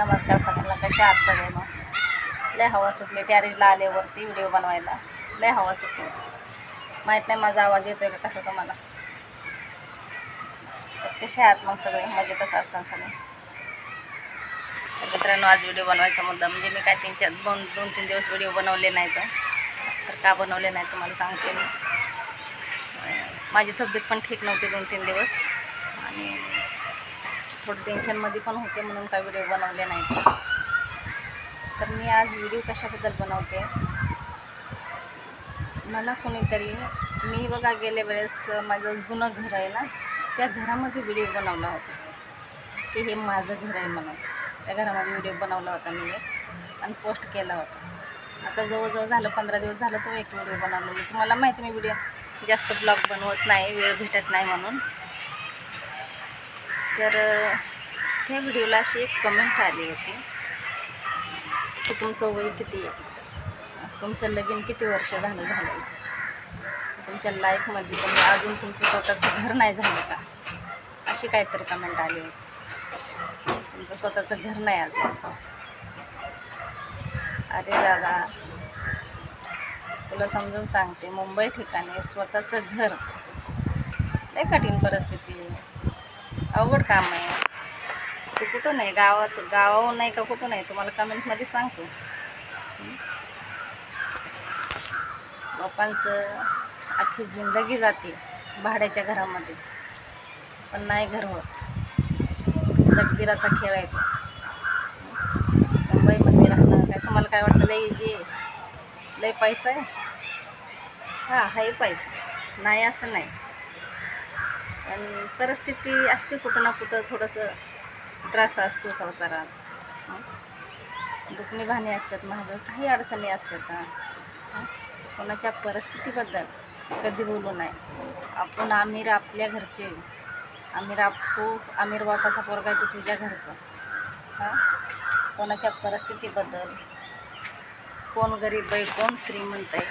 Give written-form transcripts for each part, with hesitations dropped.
नमस्कार सगळ्यांना. कशा आहात सगळे? मग लय हवा सुटली. टॅरेजला आले वरती व्हिडिओ बनवायला. लय हवा सुटली. माहीत नाही माझा आवाज येतोय का कसा तुम्हाला. तर कशा आहात मग सगळे? मजेतच असतात सगळे. मित्रांनो, आज व्हिडिओ बनवायचा मुद्दा म्हणजे मी काय दोन तीन दिवस व्हिडिओ बनवले नाहीत. तर का बनवले नाही तुम्हाला सांगते मी. माझी तब्येत पण ठीक नव्हती 2-3 दिवस आणि थोडं टेन्शनमध्ये पण होते, म्हणून काय व्हिडिओ बनवले नाहीत. तर मी आज व्हिडिओ कशाबद्दल बनवते, मला कोणीतरी, मी बघा गेल्या वेळेस माझं जुनं घर आहे ना, त्या घरामध्ये व्हिडिओ बनवला होता की हे माझं घर आहे म्हणून. त्या घरामध्ये व्हिडिओ बनवला होता मी आणि पोस्ट केला होता. आता जवळजवळ झालं 15 दिवस झालं तो एक व्हिडिओ बनवला. मी तुम्हाला माहिती, मी व्हिडिओ जास्त ब्लॉग बनवत नाही, वेळ भेटत नाही म्हणून. तर त्या व्हिडिओला अशी एक कमेंट आली होती की तुमचं वय किती आहे, तुमचं लगीन किती वर्ष झालं आहे, तुमच्या लाईफमध्ये तुम्ही अजून तुमचं स्वतःचं घर नाही झालं का, अशी काहीतरी कमेंट आली होती. तुमचं स्वतःचं घर नाही अजून. अरे दादा, तुला समजून सांगते, मुंबई ठिकाणी स्वतःचं घर लय कठीण परिस्थिती आहे, अवघड काम आहे. तू कुठं नाही, गावाहून नाही का कुठं नाही, तुम्हाला कमेंटमध्ये सांगतो. लोकांचं अख्खी जिंदगी जाते भाड्याच्या घरामध्ये, पण नाही घर होत. तकदीराचा खेळ आहे तो. मुंबईमध्ये राहणं काय तुम्हाला काय वाटतं लय इजी आहे, लय पैसा आहे? हां, हाही पैसा नाही असं नाही, पण परिस्थिती असते कुठं ना कुठं, थोडंसं त्रास असतो संसारात. दुखणी भाणी असतात, माझं काही अडचणी असतात. कोणाच्या परिस्थितीबद्दल कधी बोलू नाही. आपण आमिर, आपल्या घरचे आमिर बापाचा पोरगा आहे तो तुझ्या घरचा. कोणाच्या परिस्थितीबद्दल, कोण गरीब आहे कोण श्रीमंत आहे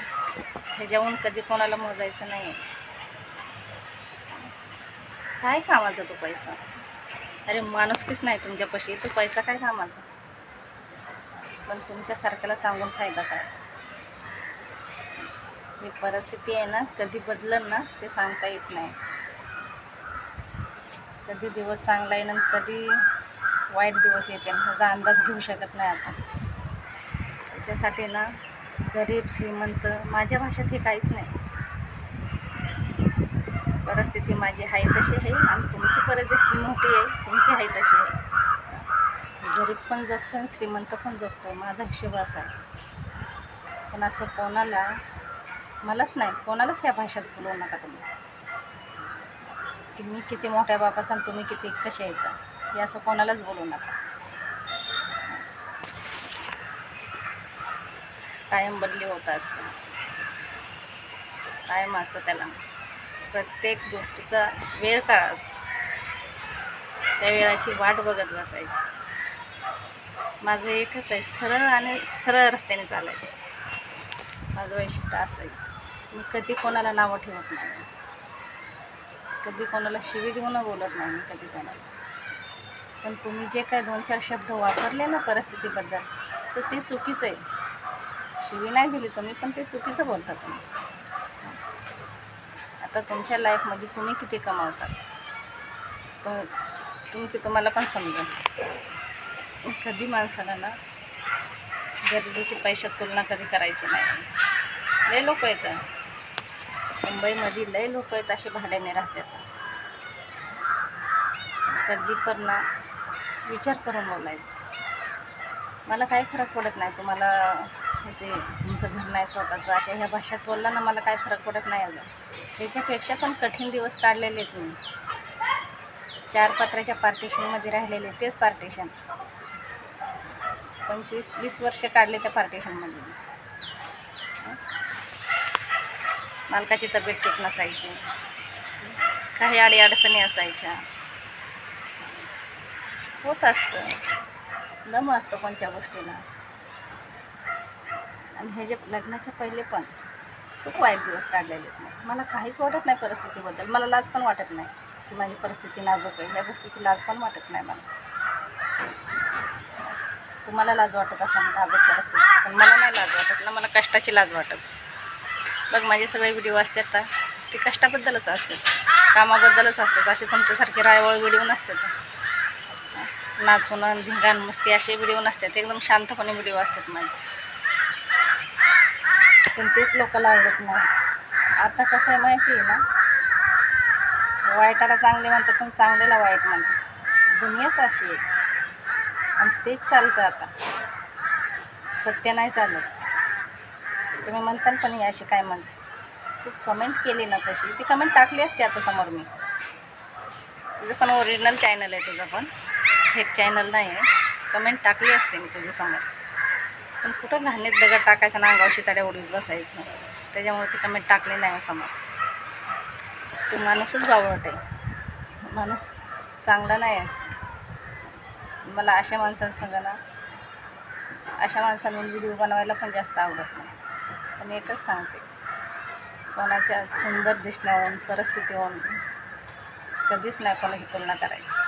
ह्याच्याहून कधी कोणाला मोजायचं नाही. काय कामाचा तो पैसा? अरे माणुसकीच नाही तुमच्यापाशी, तो पैसा काय कामाचा? पण तुमच्यासारख्याला सांगून फायदा काय? ही परिस्थिती आहे ना, कधी बदललं ना ते सांगता येत नाही. कधी दिवस चांगला आहे ना, कधी वाईट दिवस येते, ह्याचा अंदाज घेऊ शकत नाही आपण. त्याच्यासाठी ना, गरीब श्रीमंत माझ्या भाषेत हे काहीच नाही. परिस्थिती माझी आहे तशी आहे आणि तुमची परिस्थिती मोठी आहे, तुमची आहे तशी आहे. गरीब पण जगतो आणि श्रीमंत पण जगतो, माझा हिशोब असा आहे. पण असं कोणाला, मलाच नाही कोणालाच या भाषेत बोलवू नका तुम्ही की मी किती मोठ्या बापाचा आणि तुम्ही किती कसे येता, हे असं कोणालाच बोलू नका. कायम बदली होत असतं, कायम असतं त्याला. प्रत्येक गोष्टीचा वेळ काळ असतो, त्या वेळाची वाट बघत बसायची. माझं एकच आहे, सरळ रस्त्याने चालायचं. माझं वैशिष्ट्य असं आहे, मी कधी कोणाला नावं ठेवत नाही, कधी कोणाला शिवी देऊन बोलत नाही मी कधी कोणाला. पण तुम्ही जे काय 2-4 शब्द वापरले ना परिस्थितीबद्दल, तर ते चुकीचं आहे. शिवी नाही दिली तुम्ही, पण ते चुकीचं बोलता तुम्ही. आता तुमच्या लाईफमध्ये तुम्ही किती कमावतात तुम्हाला पण समजेल. कधी माणसाला ना गरजेची पैशात तुलना कधी करायची नाही. लय लोक येतात मुंबईमध्ये, लय लोक आहेत असे भाड्याने राहतात. कधी पण ना विचार करून बोलायचं. मला काही फरक पडत नाही तुम्हाला असे तुमचं घर नाही स्वतःचं अशा ह्या भाषेत बोलला ना, मला काही फरक पडत नाही. अजून त्याच्यापेक्षा पण कठीण दिवस काढलेले आहेत मी. 4 पत्र्याच्या पार्टिशनमध्ये राहिलेले, तेच पार्टिशन 25-20 वर्ष काढले त्या पार्टिशनमध्ये. मालकाची तब्येत ठीक नसायची, काही अडीअडचणी असायच्या. होत असतं, दम असतो कोणत्या गोष्टीला. आणि हे जे लग्नाच्या पहिले पण खूप वाईट दिवस काढलेले आहेत. मला काहीच वाटत नाही परिस्थितीबद्दल, मला लाज पण वाटत नाही की माझी परिस्थिती नाजूक आहे, ह्या गोष्टीची लाज पण वाटत नाही मला. तुम्हाला लाज वाटत असेल नाजूक परिस्थिती, पण मला नाही लाज वाटत ना, मला कष्टाची लाज वाटत. बघ माझे सगळे व्हिडिओ असतात तर ते कष्टाबद्दलच असतात, कामाबद्दलच असतात. असे तुमच्यासारखे रायवळ व्हिडिओ नसतात, नाचून धिंगाण मस्ती असे व्हिडिओ नसतात. एकदम शांतपणे व्हिडिओ असतात माझे, पण तेच लोकांना आवडत नाही. आता कसं आहे माहिती आहे ना, वाईटाला चांगले म्हणतात पण चांगल्याला वाईट म्हणतात. दुनियाच अशी आहे आणि तेच चालतं आता, सत्य नाही चालत. तुम्ही म्हणताल पण ही अशी काय म्हणते, तू कमेंट केली ना तशी, ती कमेंट टाकली असते आता समोर मी. तुझं पण ओरिजिनल चॅनल आहे, तुझं पण फेक चॅनल नाही आहे. कमेंट टाकली असते मी तुझ्यासमोर, पण कुठं घाणीत दगड टाकायचं ना, अंगावर शिताड्या उडीत बसायचं, त्याच्यामुळे ती कमेंट टाकली नाही समोर. तो माणूसच बावळट आहे, माणूस चांगला नाही असतो. मला अशा माणसांसंग ना, अशा माणसांनी व्हिडिओ बनवायला पण जास्त आवडत नाही. पण एकच सांगते, कोणाच्या सुंदर दिसण्यावरून परिस्थितीवरून कधीच नाही कोणाची तुलना करायची.